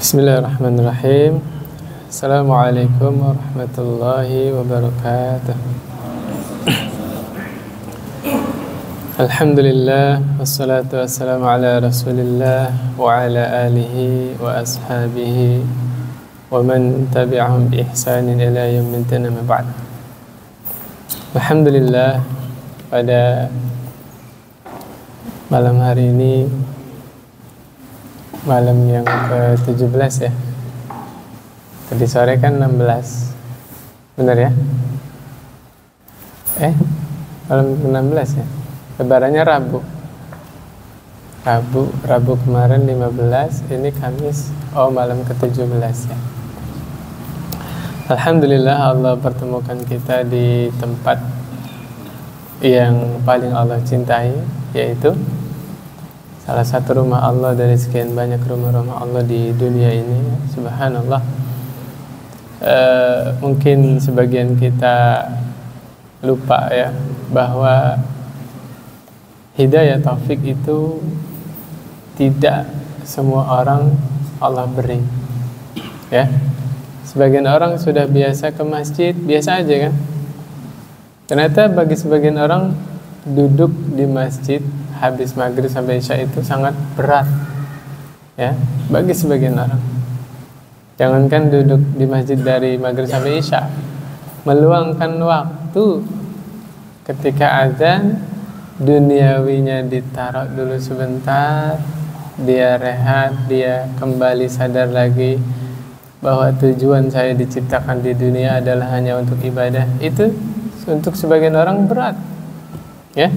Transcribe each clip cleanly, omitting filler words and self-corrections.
Bismillahirrahmanirrahim. Assalamualaikum warahmatullahi wabarakatuh. Alhamdulillah, wassalatu wassalamu ala rasulillah wa ala alihi wa ashabihi wa man tabi'ahum bi ihsanin ila yaumin din, amma ba'd. Alhamdulillah, pada malam hari ini, malam yang ke-17 ya. Tadi sore kan 16. Benar ya? Malam ke-16 ya. Lebarannya Rabu kemarin 15, ini Kamis. Malam ke-17 ya. Alhamdulillah, Allah pertemukan kita di tempat yang paling Allah cintai, yaitu salah satu rumah Allah dari sekian banyak rumah-rumah Allah di dunia ini. Subhanallah. Mungkin sebagian kita lupa ya, bahwa hidayah taufik itu tidak semua orang Allah beri ya. Sebagian orang sudah biasa ke masjid, biasa aja kan. Ternyata bagi sebagian orang, duduk di masjid habis maghrib sampai isya itu sangat berat ya, bagi sebagian orang. Jangankan duduk di masjid dari maghrib sampai isya, meluangkan waktu ketika azan, duniawinya ditaruh dulu sebentar, dia rehat, dia kembali sadar lagi bahwa tujuan saya diciptakan di dunia adalah hanya untuk ibadah. Itu untuk sebagian orang berat ya.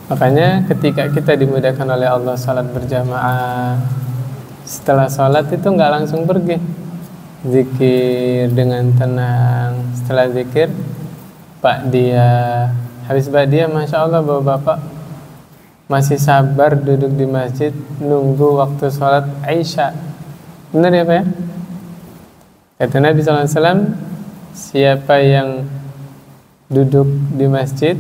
Makanya ketika kita dimudahkan oleh Allah salat berjamaah, setelah salat itu nggak langsung pergi, zikir dengan tenang. Setelah zikir, habis ba'diyah, masya Allah, bapak-bapak masih sabar duduk di masjid nunggu waktu salat Isya. Benar ya Pak ya? Kata Nabi SAW, siapa yang duduk di masjid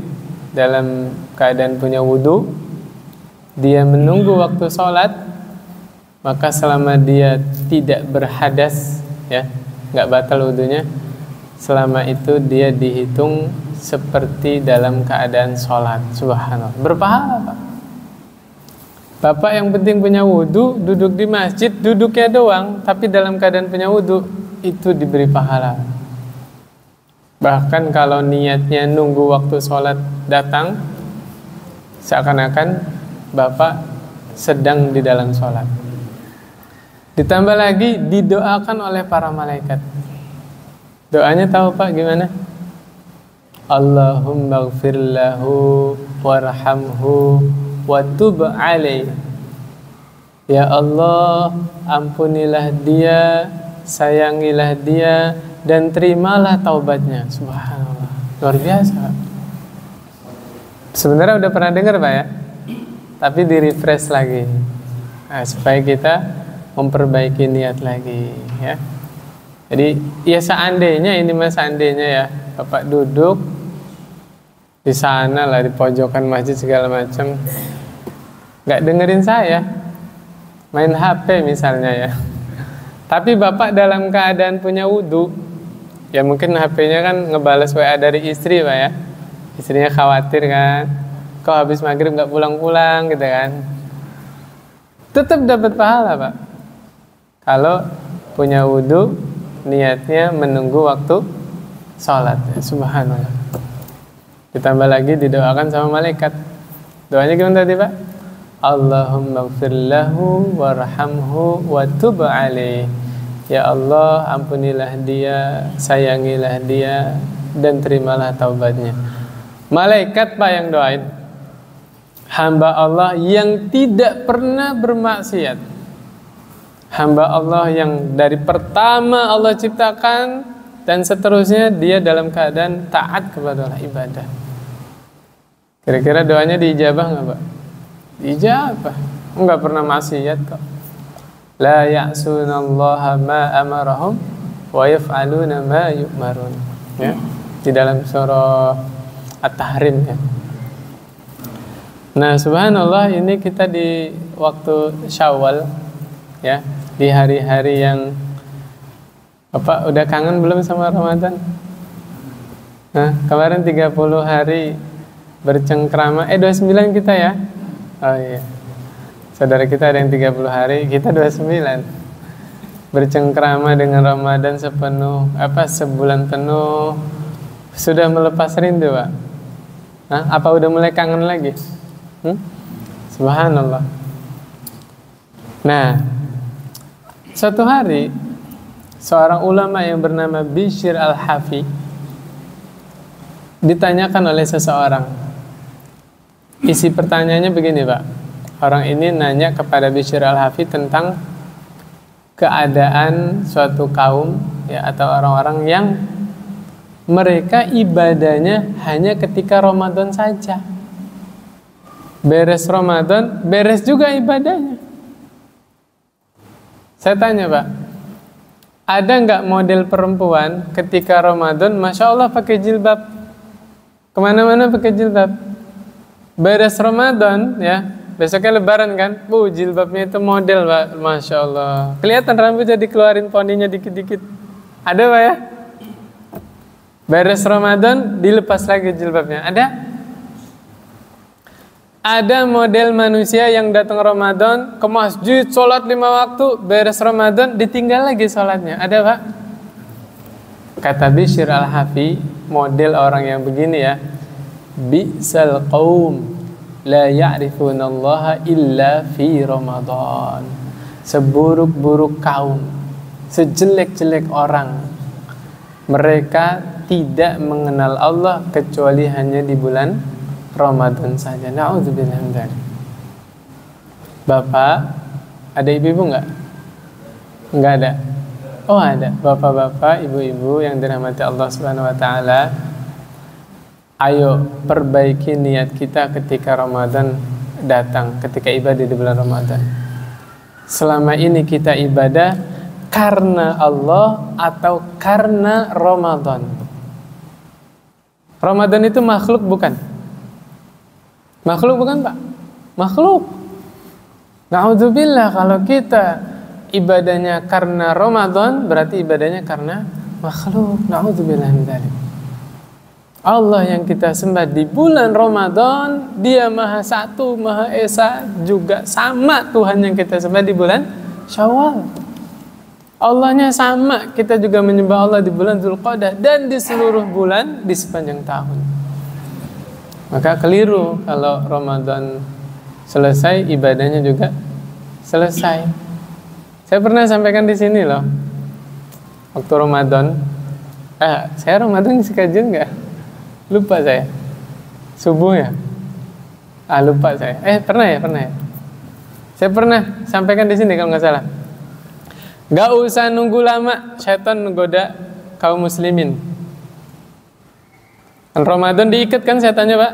dalam keadaan punya wudu, dia menunggu waktu sholat, maka selama dia tidak berhadas ya, nggak batal wudunya, selama itu dia dihitung seperti dalam keadaan sholat. Subhanallah, berpahala Pak. Bapak yang penting punya wudu, duduk di masjid, duduknya doang, tapi dalam keadaan punya wudu, itu diberi pahala. Bahkan kalau niatnya nunggu waktu sholat datang, seakan-akan Bapak sedang di dalam sholat. Ditambah lagi didoakan oleh para malaikat. Doanya tahu Pak gimana? Allahumma gfir lahu warhamhu wa tub alaih. Ya Allah, ampunilah dia, sayangilah dia, dan terimalah taubatnya. Subhanallah, luar biasa. Sebenarnya udah pernah dengar Pak ya, tapi di refresh lagi, supaya kita memperbaiki niat lagi ya. Jadi ya seandainya ya, Bapak duduk di sana lah, di pojokan masjid segala macam, nggak dengerin saya, main HP misalnya ya. Tapi Bapak dalam keadaan punya wudu, ya mungkin HP-nya kan ngebales WA dari istri Pak ya. Istrinya khawatir kan, kok habis maghrib nggak pulang-pulang gitu kan. Tetap dapat pahala Pak, kalau punya wudu, niatnya menunggu waktu sholat ya. Subhanallah. Ditambah lagi didoakan sama malaikat. Doanya gimana tadi Pak? Allahumma gfir lahu warhamhu wa tub alaih. Ya Allah, ampunilah dia, sayangilah dia, dan terimalah taubatnya. Malaikat Pak yang doain. Hamba Allah yang tidak pernah bermaksiat, hamba Allah yang dari pertama Allah ciptakan dan seterusnya dia dalam keadaan taat kepada Allah, ibadah. Kira-kira doanya diijabah nggak Pak? Diijabah. Enggak pernah maksiat kok. La ya'sunallaha ma amarahum wa yaf'aluna ma yu'marun ya, di dalam surah At-Tahrim ya. Nah subhanallah, ini kita di waktu Syawal ya, di hari-hari yang Bapak udah kangen belum sama Ramadan? Kemarin 30 hari bercengkrama, 29 kita ya? Oh iya, saudara kita ada yang 30 hari, kita 29. Bercengkrama dengan Ramadan sebulan penuh. Sudah melepas rindu, Pak? Apa udah mulai kangen lagi? Subhanallah. Nah, suatu hari seorang ulama yang bernama Bishr al-Hafi ditanyakan oleh seseorang. Isi pertanyaannya begini, Pak. Orang ini nanya kepada Bishr al-Hafi tentang keadaan suatu kaum ya, atau orang-orang yang mereka ibadahnya hanya ketika Ramadan saja. Beres Ramadan, beres juga ibadahnya. Saya tanya, Pak, ada nggak model perempuan ketika Ramadan, Masya Allah pakai jilbab, kemana-mana pakai jilbab. Beres Ramadan, ya, besoknya Lebaran kan, jilbabnya itu model, Pak, Masya Allah. Kelihatan rambutnya dikeluarin poninya dikit-dikit. Ada, Pak ya? Beres Ramadan, dilepas lagi jilbabnya. Ada model manusia yang datang Ramadan ke masjid, sholat 5 waktu, beres Ramadan, ditinggal lagi sholatnya. Ada, Pak? Kata Bishr al-Hafi, model orang yang begini ya, bi'sal qaum la ya'rifunallaha illa fi Ramadan. Seburuk-buruk kaum, sejelek-jelek orang, mereka tidak mengenal Allah kecuali hanya di bulan Ramadan saja. Na'udzubillah min dzalik. Bapak, ada ibu-ibu enggak? Enggak ada. Oh, ada. Bapak-bapak, ibu-ibu yang dirahmati Allah Subhanahu wa taala. Ayo perbaiki niat kita ketika Ramadan datang, ketika ibadah di bulan Ramadan. Selama ini kita ibadah karena Allah atau karena Ramadan? Ramadan itu makhluk bukan? Makhluk bukan, Pak? Makhluk. Na'udzubillah, kalau kita ibadahnya karena Ramadan, berarti ibadahnya karena makhluk. Na'udzubillah min dzalik. Allah yang kita sembah di bulan Ramadan, Dia Maha Satu, Maha Esa, juga sama Tuhan yang kita sembah di bulan Syawal. Allahnya sama, kita juga menyembah Allah di bulan Dzulqa'dah dan di seluruh bulan di sepanjang tahun. Maka keliru kalau Ramadan selesai, ibadahnya juga selesai. Saya pernah sampaikan di sini loh, waktu Ramadan. Saya Ramadan ngisi kajian nggak? Lupa saya. Subuh ya? Lupa saya. Pernah ya? Saya pernah sampaikan di sini kalau nggak salah. Nggak usah nunggu lama, syaitan menggoda kaum muslimin. Ramadan diikat kan setannya, Pak?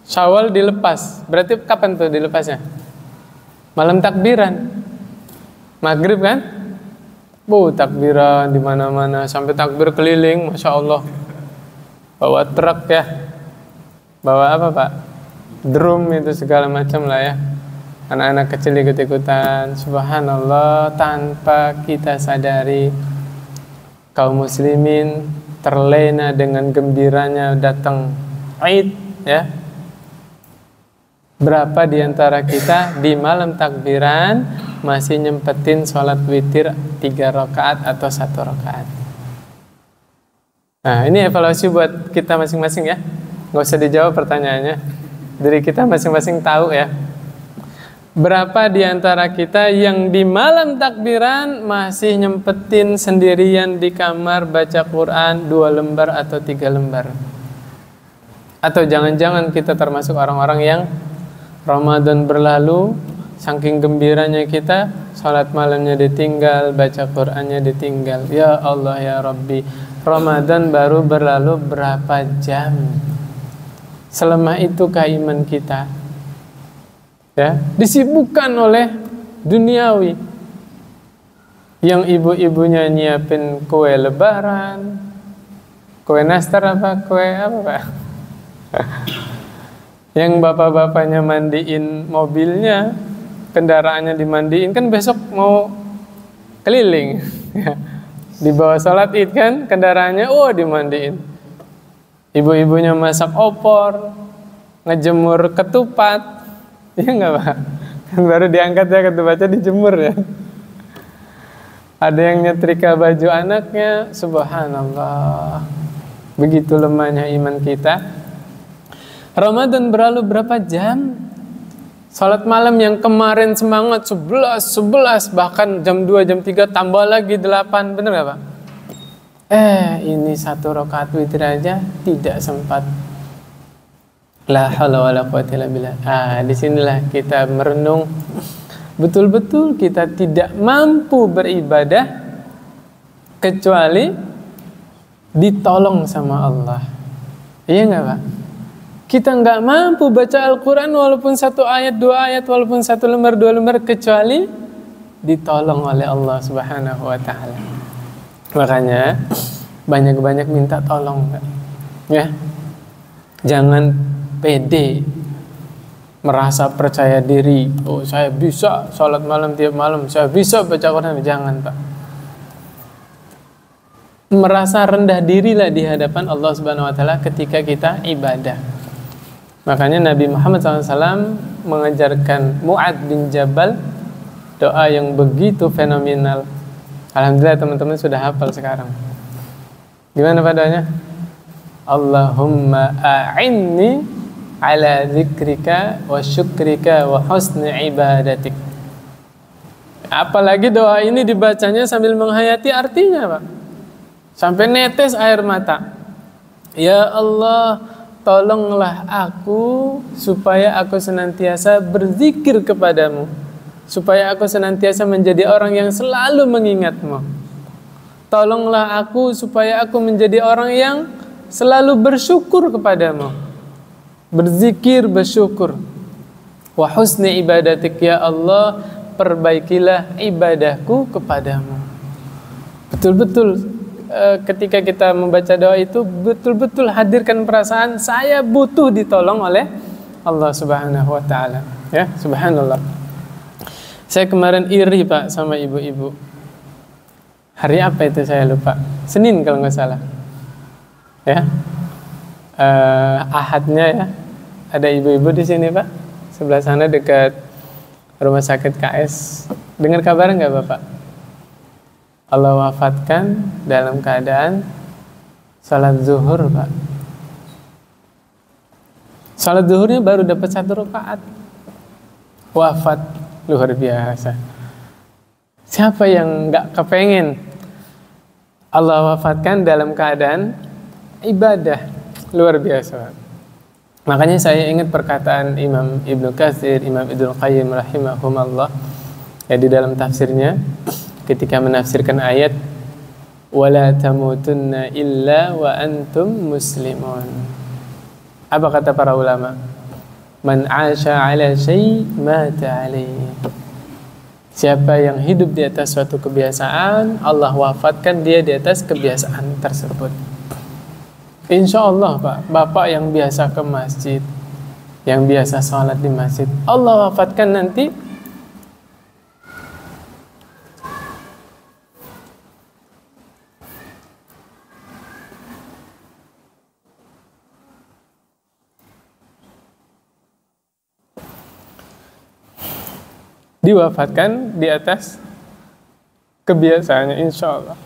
Syawal dilepas. Berarti kapan tuh dilepasnya? Malam takbiran. Maghrib kan? Takbiran di mana-mana sampai takbir keliling, Masya Allah. Bawa truk ya. Bawa apa, Pak? Drum itu segala macam lah ya. Anak-anak kecil ikut-ikutan. Subhanallah, tanpa kita sadari kaum muslimin terlena dengan gembiranya datang Id ya. Berapa di antara kita di malam takbiran masih nyempetin sholat witir 3 rakaat atau 1 rakaat? Nah, ini evaluasi buat kita masing-masing ya. Nggak usah dijawab pertanyaannya, diri kita masing-masing tahu ya. Berapa di antara kita yang di malam takbiran masih nyempetin sendirian di kamar baca Quran 2 lembar atau 3 lembar? Atau jangan-jangan kita termasuk orang-orang yang Ramadan berlalu, saking gembiranya kita, salat malamnya ditinggal, baca Qurannya ditinggal. Ya Allah ya Rabbi, Ramadan baru berlalu berapa jam? Selemah itukah iman kita? Ya, disibukkan oleh duniawi. Yang ibu-ibunya nyiapin kue lebaran, kue nastar kue apa, Pak? Yang bapak-bapaknya mandiin mobilnya, kendaraannya dimandiin, kan besok mau keliling. Di bawah sholat id kan kendaraannya dimandiin. Ibu-ibunya masak opor, ngejemur ketupat, iya nggak Pak? Kan baru diangkat ya ketupatnya, dijemur ya. Ada yang nyetrika baju anaknya, subhanallah. Begitu lemahnya iman kita. Ramadan berlalu berapa jam? Salat malam yang kemarin semangat 11, bahkan jam 2, jam 3 tambah lagi 8, bener gak Pak? Ini 1 rakaat witir aja tidak sempat. La haula wala quwwata illa billah. Disinilah kita merenung, betul-betul kita tidak mampu beribadah kecuali ditolong sama Allah. Iya gak Pak? Kita nggak mampu baca Al-Quran walaupun 1 ayat, 2 ayat, walaupun 1 lembar, 2 lembar, kecuali ditolong oleh Allah Subhanahu wa Ta'ala. Makanya banyak-banyak minta tolong, ya. Jangan pede, merasa percaya diri. Saya bisa sholat malam tiap malam, saya bisa baca Quran. Jangan Pak. Merasa rendah dirilah di hadapan Allah Subhanahu wa Ta'ala ketika kita ibadah. Makanya Nabi Muhammad SAW mengajarkan Mu'ad bin Jabal doa yang begitu fenomenal. Alhamdulillah teman-teman sudah hafal sekarang. Gimana Pak doanya? Allahumma a'inni ala zikrika wa syukrika wa husni ibadatik. Apalagi doa ini dibacanya sambil menghayati artinya Pak, sampai netes air mata. Ya Allah, tolonglah aku supaya aku senantiasa berzikir kepadamu, supaya aku senantiasa menjadi orang yang selalu mengingatmu. Tolonglah aku supaya aku menjadi orang yang selalu bersyukur kepadamu, berzikir, bersyukur. Wa husni ibadatik, ya Allah, perbaikilah ibadahku kepadamu. Betul-betul ketika kita membaca doa itu betul-betul hadirkan perasaan saya butuh ditolong oleh Allah Subhanahu wa Ta'ala. Ya, subhanallah. Saya kemarin iri Pak sama ibu-ibu. Hari apa itu saya lupa. Senin kalau nggak salah. Ya. Ahadnya ya. Ada ibu-ibu di sini Pak. Sebelah sana dekat rumah sakit KS. Dengar kabar nggak Bapak? Allah wafatkan dalam keadaan salat zuhur Pak. Salat zuhurnya baru dapat 1 rakaat, wafat. Luar biasa. Siapa yang nggak kepengen Allah wafatkan dalam keadaan ibadah? Luar biasa Pak. Makanya saya ingat perkataan Imam Ibnu Katsir, Imam Ibnu Qayyim rahimahumullah ya, di dalam tafsirnya ketika menafsirkan ayat wala tamutunna illa wa antum muslimun. Apa kata para ulama? Man 'asha 'ala syai' mata 'alaihi. Siapa yang hidup di atas suatu kebiasaan, Allah wafatkan dia di atas kebiasaan tersebut. Insya Allah Pak, Bapak yang biasa ke masjid, yang biasa sholat di masjid, Allah wafatkan nanti diwafatkan di atas kebiasaannya, insya Allah.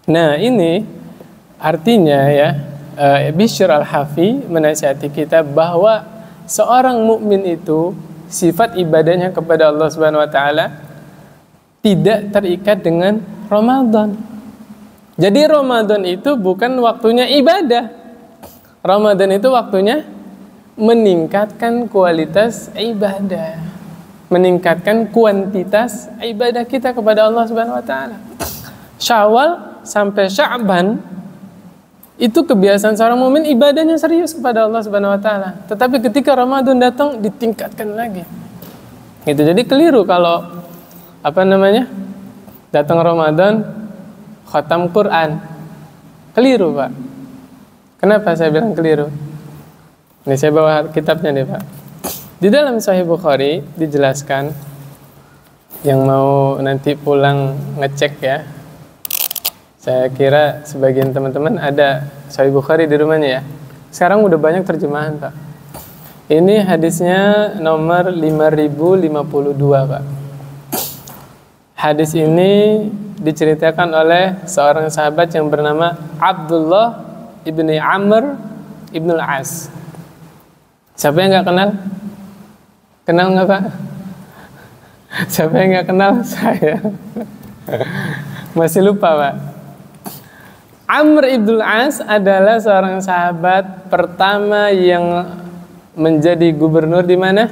Nah ini artinya ya, Bishr al-Hafi menasihati kita bahwa seorang mukmin itu sifat ibadahnya kepada Allah Subhanahu wa Ta'ala tidak terikat dengan Ramadan. Jadi Ramadan itu bukan waktunya ibadah. Ramadan itu waktunya meningkatkan kualitas ibadah, meningkatkan kuantitas ibadah kita kepada Allah Subhanahu wa Ta'ala. Syawal sampai Sya'ban itu kebiasaan seorang mukmin ibadahnya serius kepada Allah Subhanahu wa Ta'ala. Tetapi ketika Ramadan datang ditingkatkan lagi. Gitu. Jadi keliru kalau datang Ramadan khatam Quran. Keliru Pak. Kenapa saya bilang keliru? Ini saya bawa kitabnya nih Pak. Di dalam Sahih Bukhari dijelaskan, yang mau nanti pulang ngecek ya. Saya kira sebagian teman-teman ada Sahih Bukhari di rumahnya ya. Sekarang udah banyak terjemahan, Pak. Ini hadisnya nomor 5052, Pak. Hadis ini diceritakan oleh seorang sahabat yang bernama Abdullah ibni Amr ibnul As. Siapa yang nggak kenal? Kenal nggak, Pak? Siapa yang nggak kenal? Saya masih lupa, Pak. Amr ibnul As adalah seorang sahabat pertama yang menjadi gubernur di mana?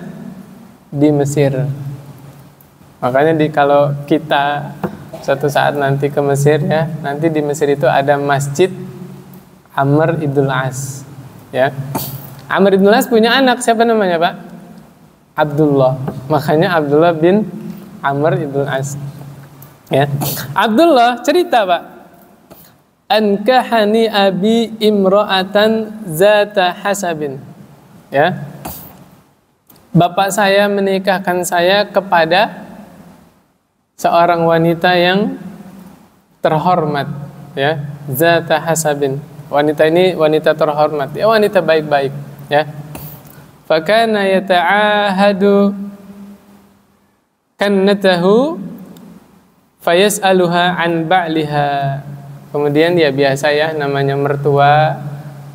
Di Mesir. Makanya kalau kita suatu saat nanti ke Mesir ya, nanti di Mesir itu ada Masjid Amr ibnul As. Ya, Amr ibnul As punya anak, siapa namanya, Pak? Abdullah. Makanya Abdullah bin Amr ibnul As. Ya, Abdullah cerita, Pak. Ankahani abi imra'atan zata hasabin. Ya, bapak saya menikahkan saya kepada seorang wanita yang terhormat, ya, zata hasabin. Wanita ini wanita terhormat, ya, wanita baik-baik, ya. Fakana yata'ahadu kannatahu fayas'aluha an ba'liha. Kemudian ya biasa ya, namanya mertua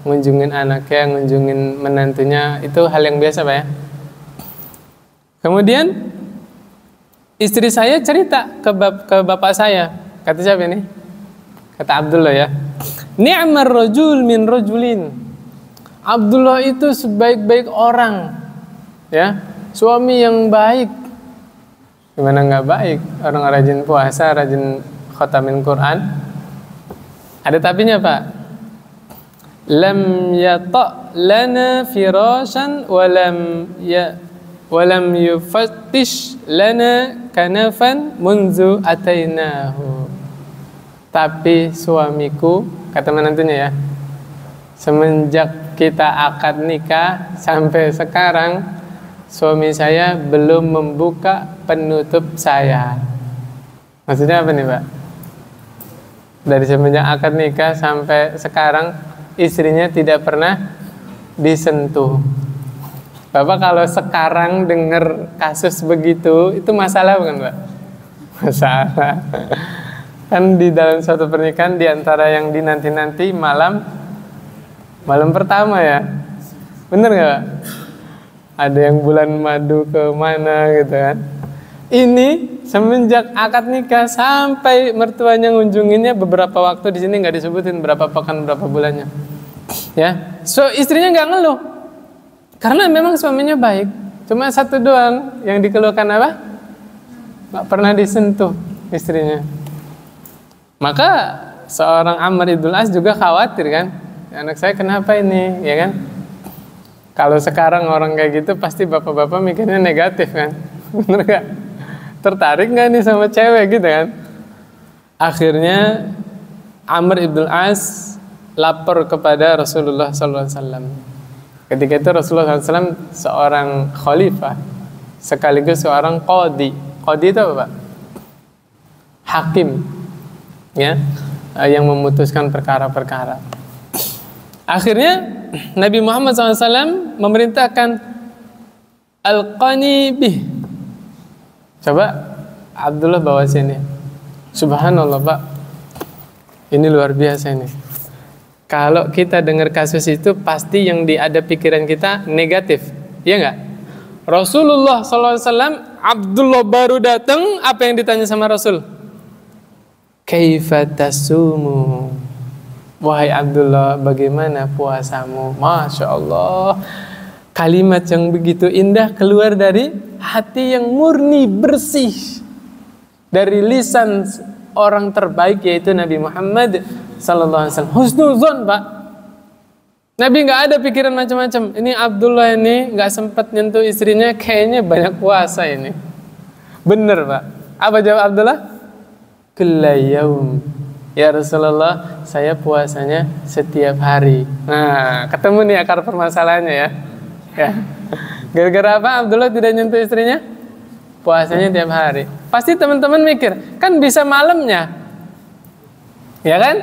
ngunjungin anaknya, ngunjungin menantunya, itu hal yang biasa, Pak ya. Kemudian istri saya cerita ke bapak saya. Kata siapa ini? Kata Abdullah ya. Ni'mar rajul min rajulin. Abdullah itu sebaik-baik orang. Ya, suami yang baik. Gimana nggak baik? Orang rajin puasa, rajin khatamin Quran. Ada tapinya, Pak. Lam yata' lana firashan walam yufattish lana kanafan munzu atainahu. Tapi suamiku, kata menantunya ya, semenjak kita akad nikah sampai sekarang suami saya belum membuka penutup saya. Maksudnya apa nih, Pak? Dari semenjak akad nikah sampai sekarang istrinya tidak pernah disentuh. Bapak kalau sekarang dengar kasus begitu, itu masalah bukan, Pak? Masalah. Kan di dalam suatu pernikahan, di antara yang dinanti-nanti malam pertama ya. Bener nggak, Pak? Ada yang bulan madu ke mana gitu kan. Ini semenjak akad nikah sampai mertuanya ngunjunginnya beberapa waktu, di sini nggak disebutin berapa pekan, berapa bulannya. Ya, so istrinya nggak ngeluh. Karena memang suaminya baik. Cuma satu doang yang dikeluhkan apa? Nggak pernah disentuh istrinya. Maka seorang Amr ibnul As juga khawatir kan, anak saya kenapa ini, ya kan? Kalau sekarang orang kayak gitu pasti bapak-bapak mikirnya negatif kan, bener gak? Tertarik gak nih sama cewek gitu kan? Akhirnya Amr ibnul As lapor kepada Rasulullah SAW. Ketika itu Rasulullah SAW seorang khalifah sekaligus seorang qadi. Qadi itu apa, Pak? Hakim, ya, yang memutuskan perkara-perkara. Akhirnya Nabi Muhammad SAW memerintahkan Al-Qani bih. Coba Abdullah bawa sini. Subhanallah, Pak. Ini luar biasa ini. Kalau kita dengar kasus itu pasti yang ada pikiran kita negatif, ya enggak? Rasulullah SAW, Abdullah baru datang, apa yang ditanya sama Rasul? Kaifa tasumu? Wahai Abdullah, bagaimana puasamu? Masya Allah. Kalimat yang begitu indah keluar dari hati yang murni, bersih, dari lisan orang terbaik yaitu Nabi Muhammad sallallahu alaihi wasallam. Husnuzon, Pak. Nabi nggak ada pikiran macam-macam. Ini Abdullah ini nggak sempat nyentuh istrinya, kayaknya banyak puasa ini. Bener, Pak. Apa jawab Abdullah? Kulla yaum. Ya Rasulullah, saya puasanya setiap hari. Nah, ketemu nih akar permasalahannya ya. Ya. Gara-gara apa Abdullah tidak nyentuh istrinya? Puasanya tiap hari. Pasti teman-teman mikir, kan bisa malamnya. Ya kan?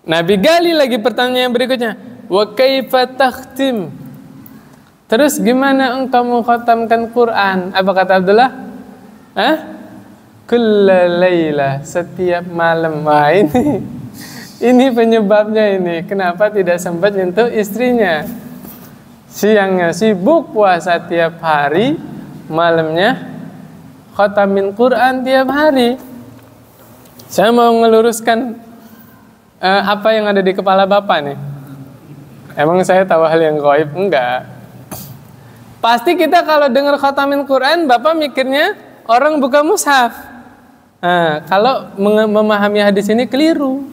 Nabi gali lagi pertanyaan berikutnya. Wa kaifa takhtim? Terus gimana engkau mengkhatamkan Quran? Apa kata Abdullah? Kulla laila, setiap malam. Wah, ini penyebabnya ini. Kenapa tidak sempat nyentuh istrinya? Siangnya sibuk puasa tiap hari, malamnya khatamin Quran tiap hari. Saya mau ngeluruskan apa yang ada di kepala Bapak nih. Emang saya tahu hal yang gaib? Enggak. Pasti kita kalau dengar khatamin Quran, Bapak mikirnya orang buka mushaf. Nah, kalau memahami hadis ini keliru.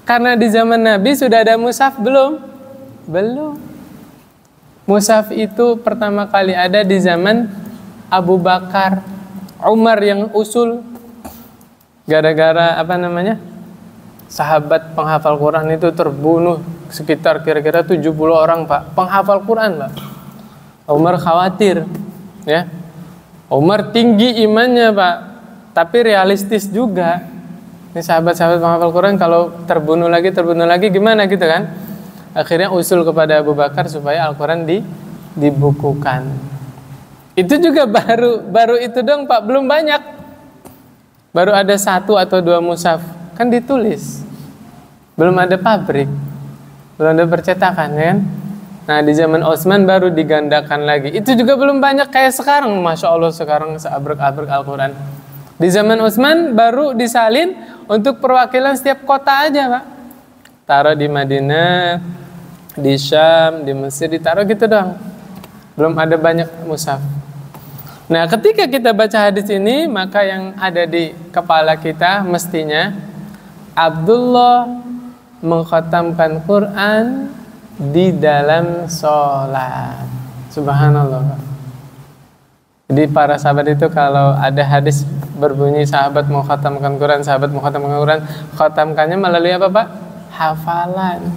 Karena di zaman Nabi sudah ada mushaf belum? Belum. Mushaf itu pertama kali ada di zaman Abu Bakar, Umar yang usul. Gara-gara apa namanya? Sahabat penghafal Quran itu terbunuh sekitar kira-kira 70 orang, Pak. Penghafal Quran, Pak. Umar khawatir, ya. Umar tinggi imannya, Pak. Tapi realistis juga. Ini sahabat-sahabat penghafal Quran kalau terbunuh lagi gimana gitu kan? Akhirnya usul kepada Abu Bakar supaya Al-Quran dibukukan. Itu juga baru itu dong, Pak, belum banyak. Baru ada 1 atau 2 mushaf, kan ditulis. Belum ada pabrik, belum ada percetakan, kan? Nah, di zaman Utsman baru digandakan lagi. Itu juga belum banyak kayak sekarang. Masya Allah, sekarang seabrek-abrek Al-Quran. Di zaman Utsman baru disalin untuk perwakilan setiap kota aja, Pak. Taruh di Madinah, di Syam, di Mesir, ditaruh gitu doang. Belum ada banyak mushaf. Nah, ketika kita baca hadis ini, maka yang ada di kepala kita mestinya Abdullah mengkhatamkan Quran di dalam sholat. Subhanallah, Pak. Jadi para sahabat itu kalau ada hadis berbunyi sahabat mengkhatamkan Quran, khatamkannya melalui apa, Pak? Hafalan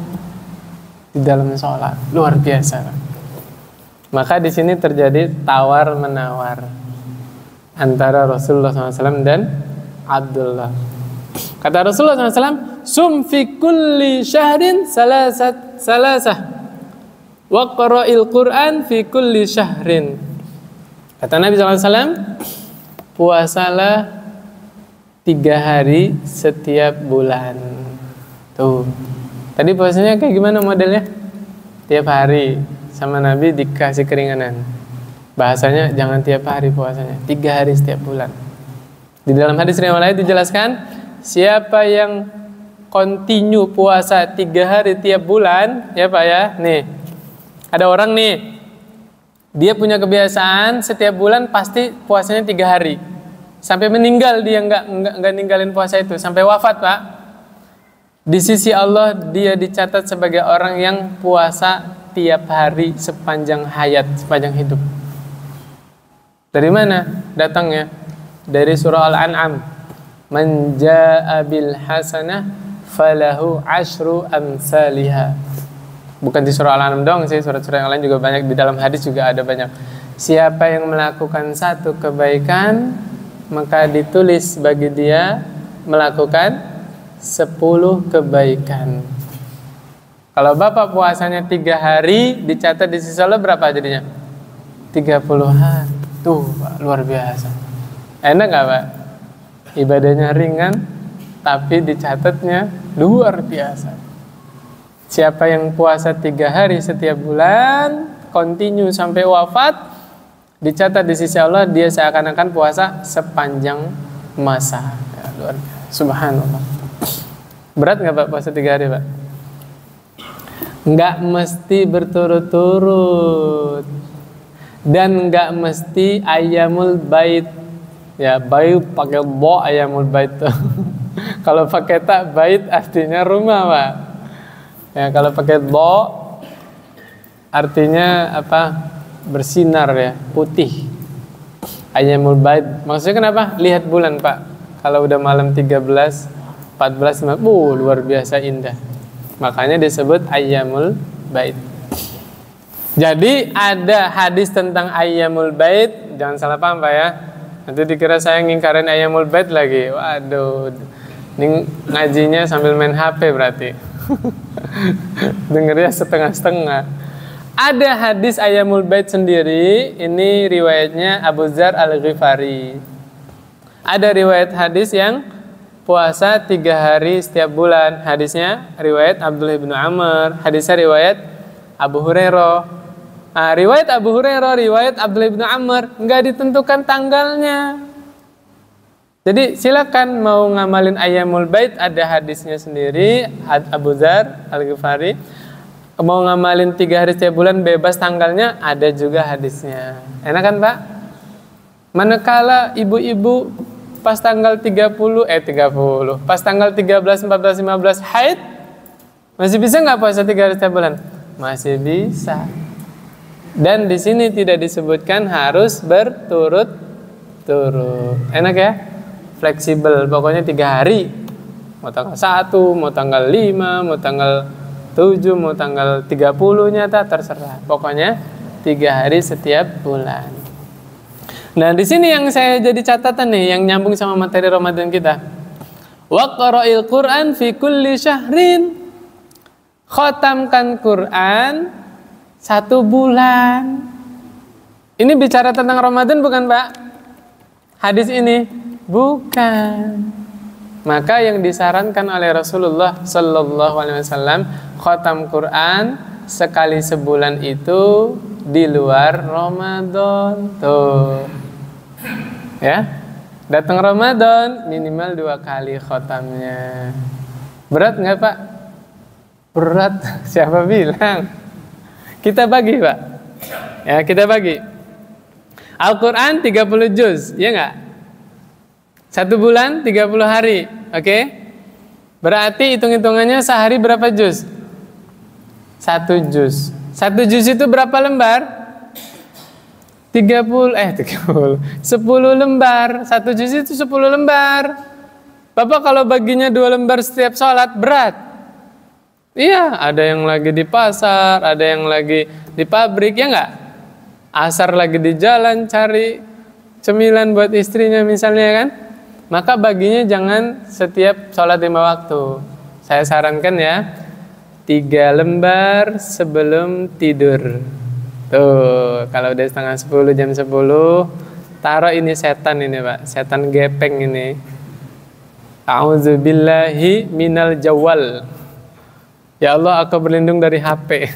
di dalam sholat. Luar biasa, Pak. Maka di sini terjadi tawar menawar antara Rasulullah SAW dan Abdullah. Kata Rasulullah SAW, sum fi kulli syahrin salasah wa qara'il Quran fi kulli syahrin. Kata Nabi SAW, puasalah 3 hari setiap bulan. Tuh. Tadi puasanya kayak gimana modelnya? Tiap hari. Sama Nabi dikasih keringanan. Bahasanya jangan tiap hari puasanya, 3 hari setiap bulan. Di dalam hadis riwayat lain dijelaskan, siapa yang continue puasa 3 hari tiap bulan, ya Pak ya. Nih, ada orang nih, dia punya kebiasaan setiap bulan pasti puasanya 3 hari. Sampai meninggal dia nggak ninggalin puasa itu, sampai wafat, Pak. Di sisi Allah dia dicatat sebagai orang yang puasa tiap hari sepanjang hayat, sepanjang hidup. Dari mana datangnya? Dari surah Al-An'am. Man jaa'a bil hasanah falahu 'asyru amsalihha. Bukan di surah Al-An'am doang sih, surat-surat yang lain juga banyak, di dalam hadis juga ada banyak. Siapa yang melakukan 1 kebaikan, maka ditulis bagi dia melakukan 10 kebaikan. Kalau Bapak puasanya 3 hari, dicatat di sisi Allah berapa jadinya? 30 hari. Tuh, Pak, luar biasa. Enak gak, Pak? Ibadahnya ringan, tapi dicatatnya luar biasa. Siapa yang puasa 3 hari setiap bulan, continue sampai wafat, dicatat di sisi Allah, dia seakan-akan puasa sepanjang masa. Ya, luar biasa. Subhanallah. Berat nggak, Pak, puasa 3 hari, Pak? Nggak mesti berturut-turut. Dan nggak mesti ayamul bait. Ya, bait pakai bo, ayamul bait tuh. Kalau pakai tak, bait artinya rumah, Pak. Ya, kalau pakai bo artinya apa? Bersinar ya, putih. Ayyamul bait. Maksudnya kenapa? Lihat bulan, Pak. Kalau udah malam 13, 14, luar biasa indah. Makanya disebut ayyamul bait. Jadi ada hadis tentang Ayyamul Bait, jangan salah paham Pak ya. Nanti dikira saya ngingkarin Ayyamul Bait lagi. Waduh, ini ngajinya sambil main HP berarti. Dengernya setengah-setengah. Ada hadis Ayyamul Bait sendiri, ini riwayatnya Abu Dzar Al-Ghifari. Ada riwayat hadis yang puasa 3 hari setiap bulan. Hadisnya riwayat Abdullah bin Amr, hadisnya riwayat Abu Hurairah. Nah, riwayat Abu Hurairah, riwayat Abdullah bin Amr, nggak ditentukan tanggalnya. Jadi silakan mau ngamalin Ayyamul Bait, ada hadisnya sendiri, Abu Dzar Al-Ghifari. Mau ngamalin 3 hari setiap bulan bebas tanggalnya, ada juga hadisnya. Enak kan Pak? Manakala ibu-ibu pas tanggal 30, pas tanggal 13, 14, 15 haid, masih bisa nggak puasa 3 hari setiap bulan? Masih bisa. Dan di sini tidak disebutkan harus berturut-turut. Enak ya? Fleksibel, pokoknya 3 hari. Mau tanggal 1, mau tanggal 5, mau tanggal 7, mau tanggal 30-nya terserah. Pokoknya 3 hari setiap bulan. Nah, di sini yang saya jadi catatan nih, yang nyambung sama materi Ramadan kita. Wa qara'il Qur'an fi kulli syahrin. Khotamkan Quran 1 bulan. Ini bicara tentang Ramadan bukan Pak? Hadis ini bukan. Maka yang disarankan oleh Rasulullah Sallallahu Alaihi Wasallam, khotam Quran sekali sebulan itu di luar Ramadan. Tuh, ya, datang Ramadan minimal 2 kali khotamnya. Berat nggak Pak? Berat. Siapa bilang? Kita bagi Pak. Ya, kita bagi. Al-Quran 30 juz, ya nggak? 1 bulan 30 hari, oke? Berarti hitung-hitungannya sehari berapa juz? 1 juz. 1 juz itu berapa lembar? 10 lembar. 1 juz itu 10 lembar. Bapak kalau baginya 2 lembar setiap sholat, berat. Iya, ada yang lagi di pasar, ada yang lagi di pabrik, ya nggak? Asar lagi di jalan cari cemilan buat istrinya misalnya kan? Maka baginya jangan setiap sholat 5 waktu. Saya sarankan ya, 3 lembar sebelum tidur. Tuh, kalau udah setengah 10, jam 10, taruh ini setan ini Pak, setan gepeng ini. A'udzubillahi minal jawal. Ya Allah, aku berlindung dari HP.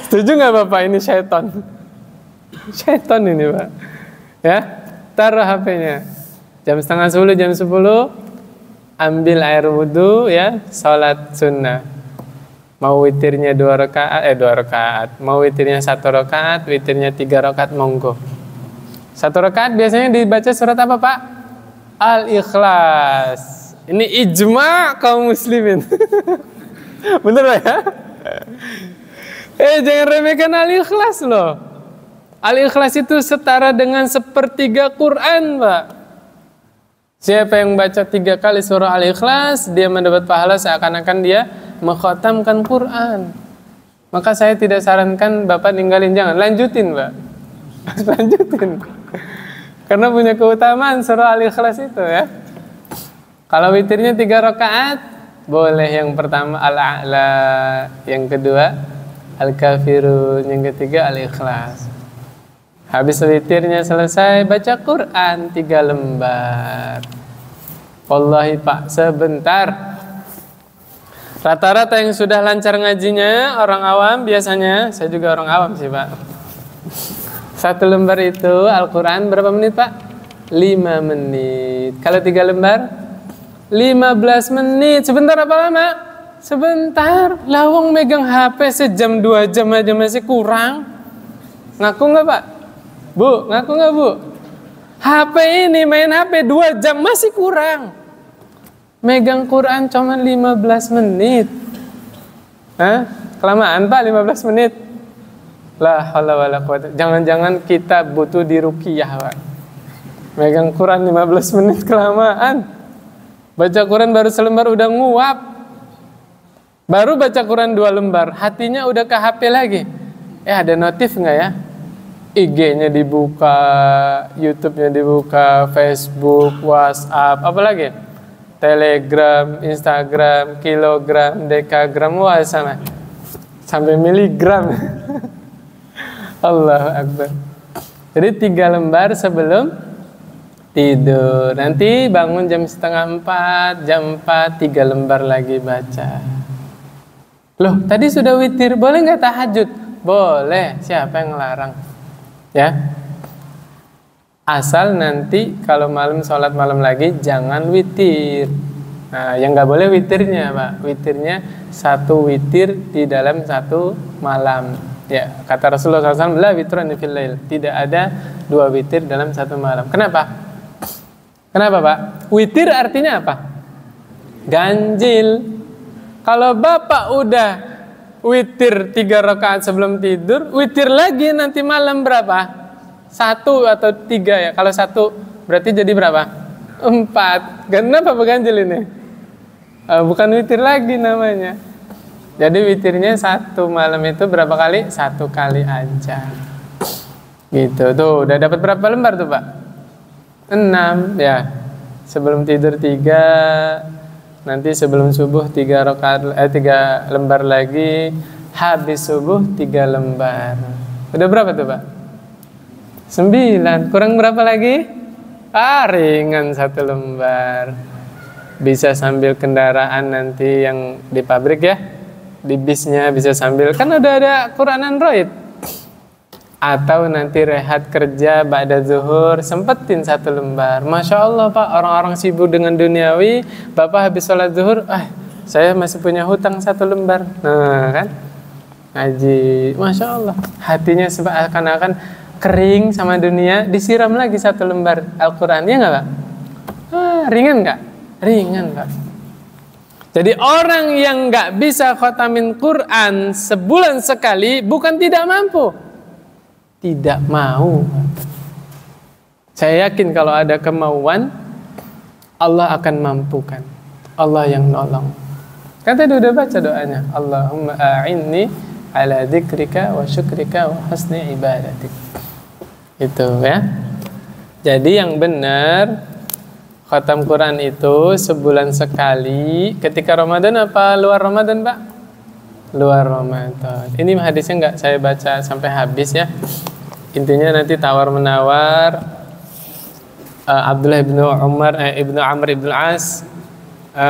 Setuju nggak Bapak? Ini syaitan. Syaitan ini Pak. Ya, taruh HP-nya. Jam setengah 10, jam 10, ambil air wudhu ya, sholat sunnah. Mau witirnya 2 rakaat. Mau witirnya 1 rakaat, witirnya 3 rakaat, monggo. 1 rakaat biasanya dibaca surat apa Pak? Al-Ikhlas. Ini ijma kaum muslimin. Bener ya? Jangan remehkan Al-Ikhlas loh. Al-Ikhlas itu setara dengan 1/3 Quran Pak. Siapa yang baca 3 kali surah Al-Ikhlas, dia mendapat pahala seakan-akan dia mengkhatamkan Quran. Maka saya tidak sarankan Bapak ninggalin, jangan, lanjutin Pak. Lanjutin. Karena punya keutamaan surah Al-Ikhlas itu ya. Kalau witirnya 3 rakaat, boleh yang pertama Al-A'la, yang kedua Al-Kafirun, yang ketiga Al-Ikhlas. Habis witirnya selesai, baca Quran 3 lembar. Wallahi Pak, sebentar. Rata-rata yang sudah lancar ngajinya, orang awam biasanya, saya juga orang awam sih Pak. 1 lembar itu Al-Quran berapa menit Pak? 5 menit. Kalau 3 lembar? 15 menit. Sebentar apa lama? Sebentar. Lawang megang HP sejam 2 jam aja masih kurang. Ngaku nggak Pak? Bu, ngaku nggak Bu? HP ini main HP 2 jam masih kurang. Megang Quran cuma 15 menit. Hah? Kelamaan Pak 15 menit? La haula wala quwata. Jangan-jangan kita butuh diruqyah Pak. Megang Quran 15 menit kelamaan. Baca Quran baru selembar udah nguap. Baru baca Quran 2 lembar, hatinya udah ke HP lagi. Ada notif nggak ya? IG-nya dibuka, YouTube-nya dibuka, Facebook, WhatsApp, apa lagi? Telegram, Instagram, kilogram, dekagram, wah sampai miligram. Allahu Akbar. Jadi 3 lembar sebelum tidur. Nanti bangun jam setengah 4, jam 4, 3 lembar lagi baca. Loh, tadi sudah witir, boleh nggak tahajud? Boleh, siapa yang ngelarang? Ya, asal nanti kalau malam sholat malam lagi jangan witir. Nah, yang nggak boleh witirnya, Pak. Witirnya 1 witir di dalam 1 malam. Ya, kata Rasulullah SAW, la witran fil lail. Tidak ada 2 witir dalam 1 malam. Kenapa? Kenapa, Pak? Witir artinya apa? Ganjil. Kalau Bapak udah witir 3 rakaat sebelum tidur, witir lagi nanti malam berapa? 1 atau 3 ya. Kalau 1 berarti jadi berapa? 4. Kenapa berganjil ini? Bukan witir lagi namanya. Jadi witirnya 1 malam itu berapa kali? 1 kali aja. Gitu. Tuh, udah dapat berapa lembar tuh, Pak? 6 ya. Sebelum tidur 3. Nanti sebelum subuh 3 lembar lagi. Habis subuh 3 lembar. Udah berapa tuh, Pak? 9. Kurang berapa lagi? Ringan 1 lembar. Bisa sambil kendaraan nanti yang di pabrik ya. Di bisnya bisa sambil. Kan udah ada Quran Android. Atau nanti rehat kerja ba'da zuhur, sempetin 1 lembar. Masya Allah, Pak, orang-orang sibuk dengan duniawi. Bapak habis sholat zuhur, saya masih punya hutang 1 lembar. Nah kan, ngaji, Masya Allah, hatinya seakan-akan kering sama dunia, disiram lagi 1 lembar Al-Quran. Ya nggak, Pak? Ringan nggak? Ringan, Pak. Jadi orang yang nggak bisa khotamin Quran sebulan sekali bukan tidak mampu, tidak mau. Saya yakin kalau ada kemauan, Allah akan mampukan. Allah yang nolong. Kan tadi udah baca doanya, Allahumma a'inni ala dzikrika wa syukrika wa husni ibadatik. Itu ya. Jadi yang benar, khatam Quran itu sebulan sekali. Ketika Ramadan apa luar Ramadan, Pak? Luar Ramadan. Ini hadisnya nggak saya baca sampai habis ya. Intinya nanti tawar-menawar. Abdullah ibnu Amr ibnu As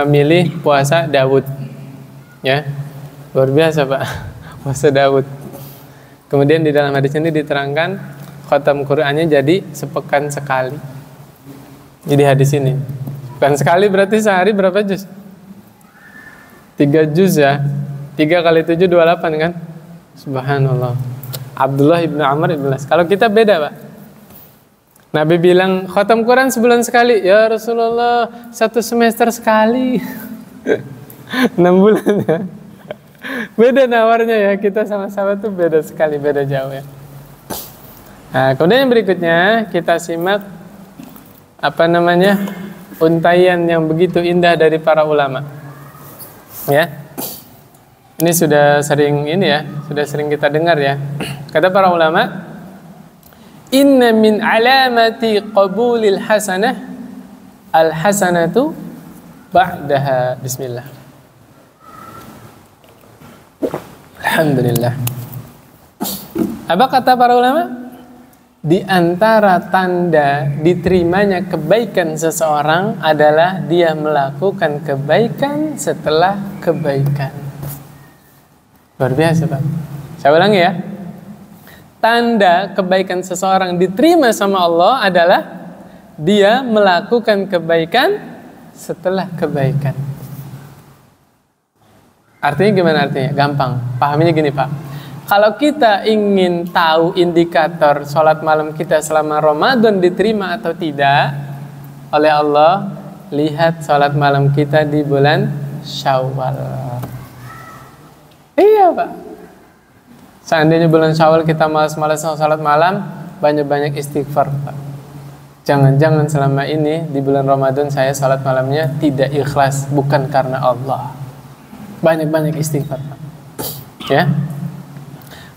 milih puasa Daud. Ya, luar biasa, Pak. Puasa Daud. Kemudian di dalam hadis ini diterangkan khatam Qurannya jadi sepekan sekali. Jadi hadis ini sepekan sekali berarti sehari berapa juz? 3 juz ya. 3 kali 7 28 kan? Subhanallah. Abdullah ibnu Amr ibnu As. Kalau kita beda, Pak. Nabi bilang khatam Quran sebulan sekali. Ya Rasulullah, 1 semester sekali. 6 bulan ya. Beda nawarnya ya. Kita sama-sama tuh beda sekali, beda jauh ya. Nah, kemudian yang berikutnya kita simak untaian yang begitu indah dari para ulama. Ya. Ini sudah sering kita dengar ya. Kata para ulama, inna min alamati qabulil hasanah al-hasanatu ba'daha. Bismillah. Alhamdulillah. Apa kata para ulama? Di antara tanda diterimanya kebaikan seseorang adalah dia melakukan kebaikan setelah kebaikan. Luar biasa, Pak. Saya ulangi ya. Tanda kebaikan seseorang diterima sama Allah adalah dia melakukan kebaikan setelah kebaikan. Artinya gimana artinya? Gampang. Pahaminya gini, Pak. Kalau kita ingin tahu indikator sholat malam kita selama Ramadan diterima atau tidak oleh Allah, lihat sholat malam kita di bulan Syawal. Iya, Pak. Seandainya bulan Syawal kita malas-malas sholat malam, banyak-banyak istighfar, Pak. Jangan-jangan selama ini di bulan Ramadan saya sholat malamnya tidak ikhlas, bukan karena Allah. Banyak-banyak istighfar, Pak. Ya.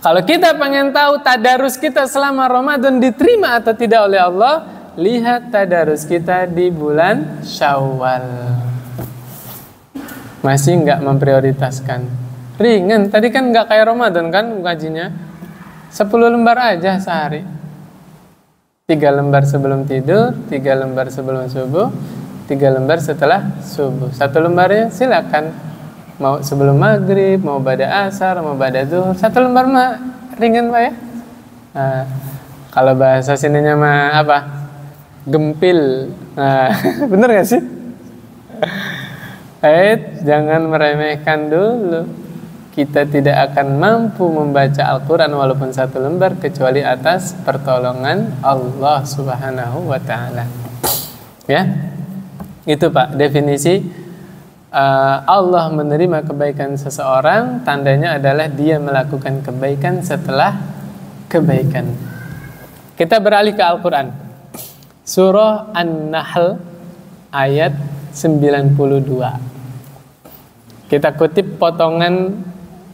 Kalau kita pengen tahu tadarus kita selama Ramadan diterima atau tidak oleh Allah, lihat tadarus kita di bulan Syawal. Masih nggak memprioritaskan. Ringan, tadi kan nggak kayak Ramadan kan ngajinya. 10 lembar aja sehari. 3 lembar sebelum tidur, 3 lembar sebelum subuh, 3 lembar setelah subuh. 1 lembarnya silakan. Mau sebelum maghrib, mau pada asar, mau pada zuhur. 1 lembar mah ringan, Pak ya. Nah, kalau bahasa sininya mah apa? Gempil. Nah, bener gak sih? Jangan meremehkan dulu. Kita tidak akan mampu membaca Al-Quran walaupun 1 lembar kecuali atas pertolongan Allah Subhanahu wa Ta'ala. Ya, itu Pak definisi. Allah menerima kebaikan seseorang, tandanya adalah dia melakukan kebaikan setelah kebaikan. Kita beralih ke Al-Quran. Surah An-Nahl ayat 92. Kita kutip potongan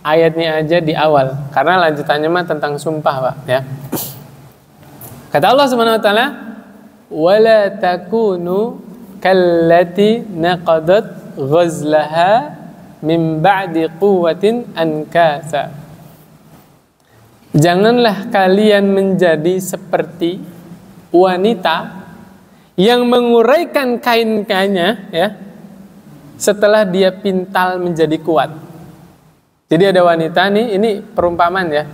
ayatnya aja di awal, karena lanjutannya mah tentang sumpah, Pak ya. Kata Allah Subhanahu wa Ta'ala, "Wala takunu kallati naqadat ghazlaha min ba'di quwwatin ankasa." Janganlah kalian menjadi seperti wanita yang menguraikan kain-kainnya ya setelah dia pintal menjadi kuat. Jadi ada wanita nih, ini perumpamaan ya,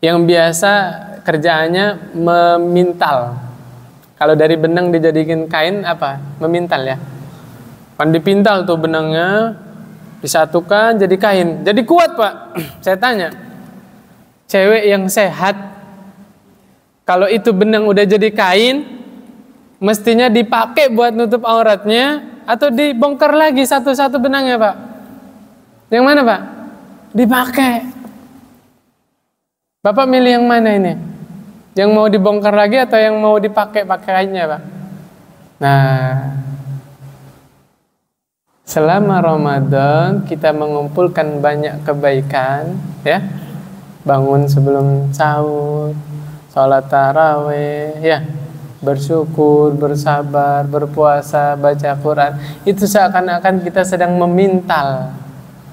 yang biasa kerjaannya memintal. Kalau dari benang dijadikan kain apa? Memintal ya. Kan dipintal tuh benangnya, disatukan jadi kain, jadi kuat Pak. Saya tanya, cewek yang sehat, kalau itu benang udah jadi kain, mestinya dipakai buat nutup auratnya atau dibongkar lagi satu-satu benangnya Pak? Yang mana Pak? Dipakai. Bapak milih yang mana ini? Yang mau dibongkar lagi atau yang mau dipakai pakaiannya Pak? Nah, selama Ramadan kita mengumpulkan banyak kebaikan ya. Bangun sebelum sahur, sholat tarawih ya, bersyukur, bersabar, berpuasa, baca Quran. Itu seakan-akan kita sedang memintal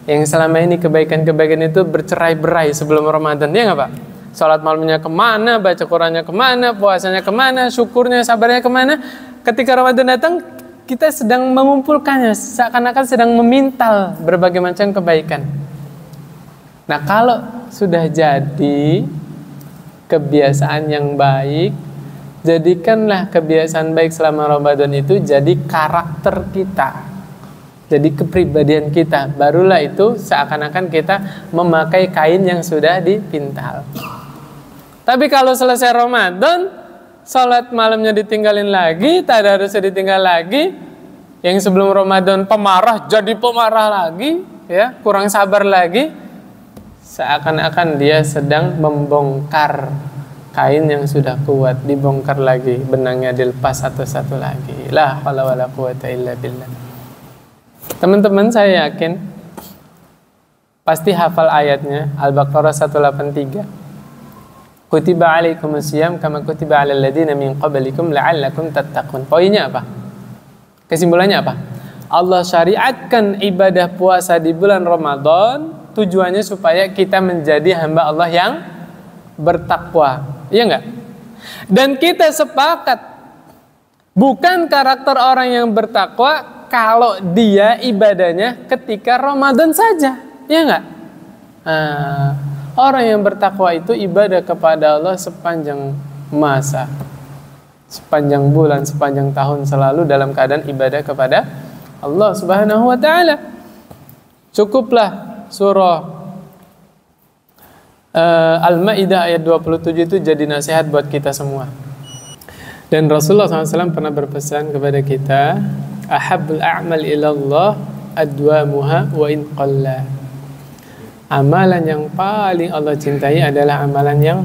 yang selama ini kebaikan-kebaikan itu bercerai-berai sebelum Ramadan, ya nggak Pak? Sholat malamnya kemana, baca Qurannya kemana, puasanya kemana, syukurnya, sabarnya kemana. Ketika Ramadan datang, kita sedang mengumpulkannya, seakan-akan sedang memintal berbagai macam kebaikan. Nah, kalau sudah jadi kebiasaan yang baik, jadikanlah kebiasaan baik selama Ramadan itu jadi karakter kita, jadi kepribadian kita. Barulah itu seakan-akan kita memakai kain yang sudah dipintal. Tapi kalau selesai Ramadan, sholat malamnya ditinggalin lagi, tadarusnya ditinggal lagi, yang sebelum Ramadan pemarah jadi pemarah lagi, ya, kurang sabar lagi, seakan-akan dia sedang membongkar kain yang sudah kuat, dibongkar lagi, benangnya dilepas satu-satu lagi. La haula wala quwata illa billah. Teman-teman, saya yakin pasti hafal ayatnya, Al-Baqarah 183. Kutiba alaikumusiyam kama kutiba alal ladzina min qablikum la'allakum tattaqun. Poinnya apa? Kesimpulannya apa? Allah syariatkan ibadah puasa di bulan Ramadan tujuannya supaya kita menjadi hamba Allah yang bertakwa. Iya enggak? Dan kita sepakat bukan karakter orang yang bertakwa kalau dia ibadahnya ketika Ramadan saja. Iya enggak? Orang yang bertakwa itu ibadah kepada Allah sepanjang masa, sepanjang bulan, sepanjang tahun, selalu dalam keadaan ibadah kepada Allah Subhanahu wa Ta'ala. Cukuplah surah Al-Maidah ayat 27 itu jadi nasihat buat kita semua. Dan Rasulullah SAW pernah berpesan kepada kita, ahabbul a'mal ilallah adwamuha wa in qalla. Amalan yang paling Allah cintai adalah amalan yang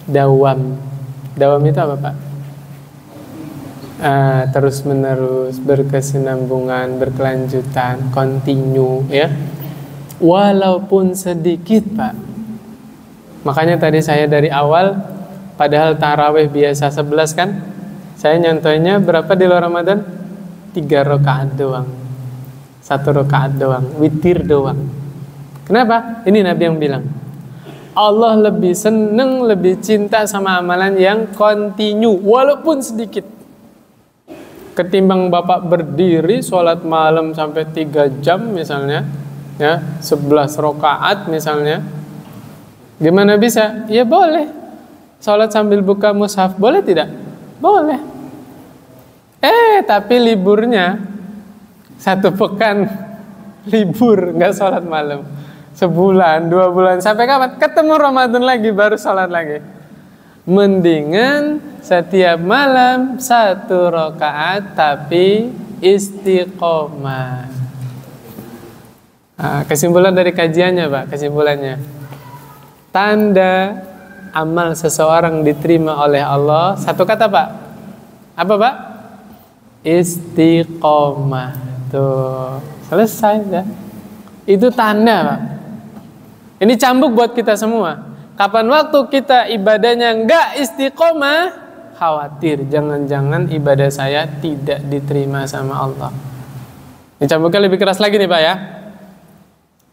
dawam. Dawam itu apa Pak? Terus menerus, berkesinambungan, berkelanjutan, continue ya. Walaupun sedikit, Pak. Makanya tadi saya dari awal, padahal tarawih biasa 11 kan, saya nyontohnya berapa di luar Ramadan? 3 rakaat doang, 1 rakaat doang, witir doang. Kenapa? Ini Nabi yang bilang, Allah lebih seneng, lebih cinta sama amalan yang kontinu, walaupun sedikit, ketimbang Bapak berdiri sholat malam sampai 3 jam misalnya, ya 11 rakaat misalnya. Gimana bisa? Ya boleh sholat sambil buka mushaf, boleh tidak? Boleh. Tapi liburnya 1 pekan libur, nggak sholat malam, sebulan, 2 bulan, sampai kapan? Ketemu Ramadan lagi baru sholat lagi. Mendingan setiap malam 1 rakaat tapi istiqomah. Kesimpulan dari kajiannya, Pak, kesimpulannya, tanda amal seseorang diterima oleh Allah, 1 kata, Pak. Apa, Pak? Istiqomah. Tuh, selesai ya. Itu tanda, Pak. Ini cambuk buat kita semua. Kapan waktu kita ibadahnya enggak istiqomah, khawatir jangan-jangan ibadah saya tidak diterima sama Allah. Ini cambuknya lebih keras lagi nih, Pak, ya.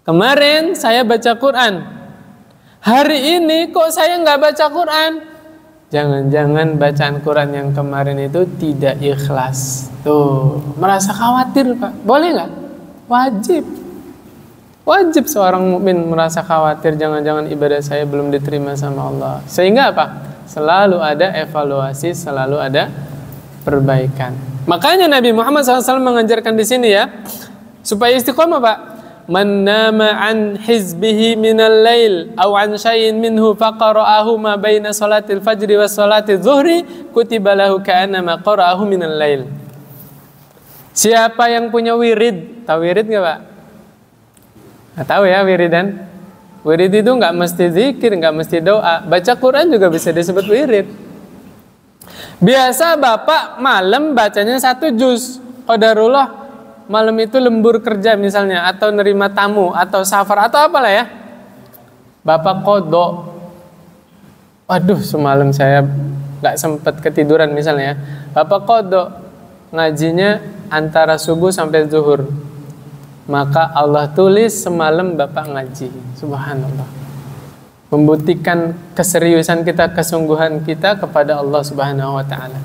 Kemarin saya baca Quran, hari ini kok saya nggak baca Quran? Jangan-jangan bacaan Quran yang kemarin itu tidak ikhlas. Tuh, merasa khawatir, Pak. Boleh nggak? Wajib. Wajib seorang mukmin merasa khawatir jangan-jangan ibadah saya belum diterima sama Allah. Sehingga apa? Selalu ada evaluasi, selalu ada perbaikan. Makanya Nabi Muhammad SAW mengajarkan di sini ya, supaya istiqomah, Pak. Man nama an hizbihi minal lail aw an syai'in minhu faqara'ahu ma baina salatil fajri was salatiz zuhri kutiba lahu ka'annama qara'ahu minal lail. Siapa yang punya wirid? Tahu wirid enggak, Pak? Nah, tahu ya wiridan? Wirid itu enggak mesti zikir, enggak mesti doa. Baca Quran juga bisa disebut wirid. Biasa Bapak malam bacanya 1 juz. Qadarullah malam itu lembur kerja misalnya, atau nerima tamu, atau safar, atau apalah ya, Bapak qodho, waduh semalam saya gak sempat ketiduran misalnya ya, Bapak qodho ngajinya antara subuh sampai zuhur, maka Allah tulis semalam Bapak ngaji. Subhanallah, membuktikan keseriusan kita, kesungguhan kita kepada Allah Subhanahu wa ta'ala.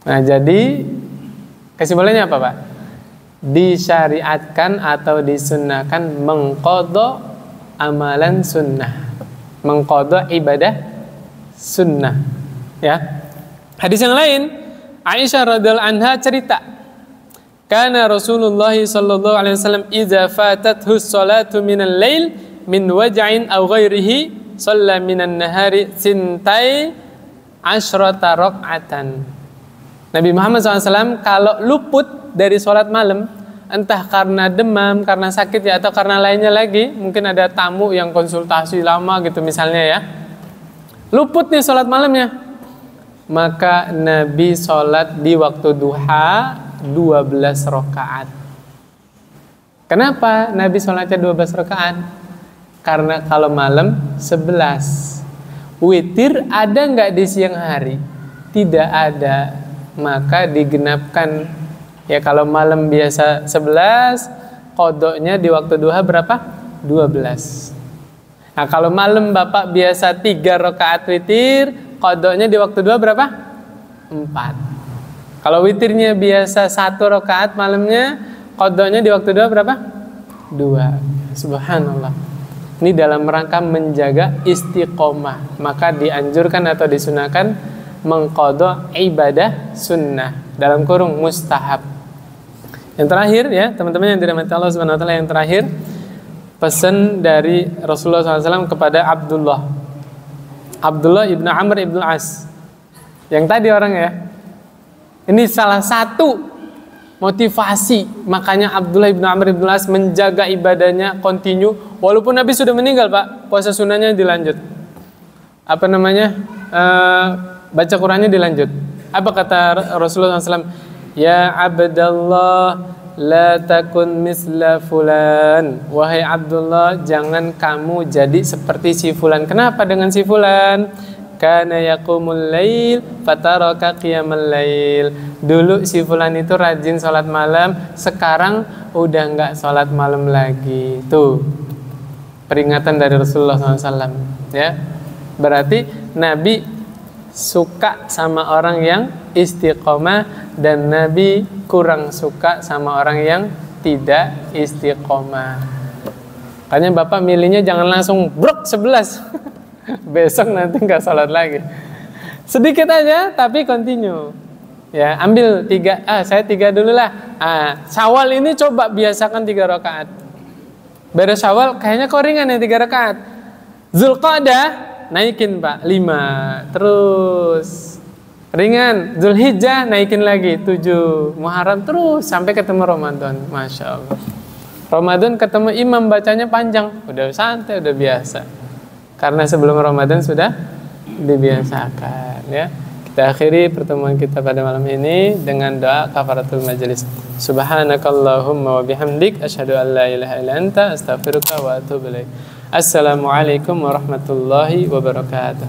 Nah, jadi kesimpulannya apa, Pak? Disyariatkan atau disunnahkan mengqadha amalan sunnah, mengqadha ibadah sunnah, ya. Hadis yang lain, Aisyah radhiyallahu anha cerita, kana Rasulullah sallallahu alaihi wasallam idza fatathu sholatu minal lail min waj'in aw ghairihi shalla minan nahari sintai asyrata rakaatan. Nabi Muhammad SAW kalau luput dari sholat malam, entah karena demam, karena sakit ya, atau karena lainnya lagi, mungkin ada tamu yang konsultasi lama gitu misalnya ya, luput nih sholat malamnya, maka Nabi sholat di waktu duha 12 rakaat. Kenapa Nabi sholatnya 12 rakaat? Karena kalau malam 11. Witir ada nggak di siang hari? Tidak ada, maka digenapkan. Ya, kalau malam biasa 11, qodoknya di waktu duha berapa? 12. Nah, kalau malam Bapak biasa 3 rakaat witir, qodoknya di waktu duha berapa? 4. Kalau witirnya biasa 1 rakaat malamnya, qodoknya di waktu duha berapa? 2. Subhanallah. Ini dalam rangka menjaga istiqomah, maka dianjurkan atau disunahkan mengqadha ibadah sunnah, dalam kurung mustahab. Yang terakhir ya teman-teman yang dirahmati Allah Subhanahu wa taala, yang terakhir pesan dari Rasulullah SAW kepada Abdullah ibnu Amr ibnu As. Yang tadi orang ya, ini salah satu motivasi makanya Abdullah ibnu Amr ibnu As menjaga ibadahnya kontinu walaupun Nabi sudah meninggal, Pak. Puasa sunnahnya dilanjut, baca Qurannya dilanjut. Apa kata Rasulullah SAW? Ya Abdallah, la takun misla fulan. Wahai Abdullah, jangan kamu jadi seperti si fulan. Kenapa dengan si fulan? Kana yaqumul lail fataraka qiyamal lail. Dulu si fulan itu rajin sholat malam, sekarang udah nggak sholat malam lagi. Tuh peringatan dari Rasulullah SAW, ya. Berarti Nabi suka sama orang yang istiqomah dan Nabi kurang suka sama orang yang tidak istiqomah. Makanya Bapak milihnya jangan langsung brok 11. Besok nanti nggak sholat lagi. Sedikit aja tapi continue. Ya, ambil 3. Saya 3 dulu lah. Syawal ini coba biasakan 3 rakaat. Beres Syawal kayaknya kok ringan ya 3 rakaat. Zulqa'dah naikin Pak 5. Terus ringan. Zulhijjah naikin lagi 7. Muharram terus sampai ketemu Ramadan. Masya Allah. Ramadan ketemu imam bacanya panjang. Udah santai, udah biasa. Karena sebelum Ramadan sudah dibiasakan, ya. Kita akhiri pertemuan kita pada malam ini dengan doa kafaratul majelis. Subhanakallahumma wa bihamdik asyhadu an la ilaha illa anta astaghfiruka wa atubu ilaik. Assalamualaikum warahmatullahi wabarakatuh.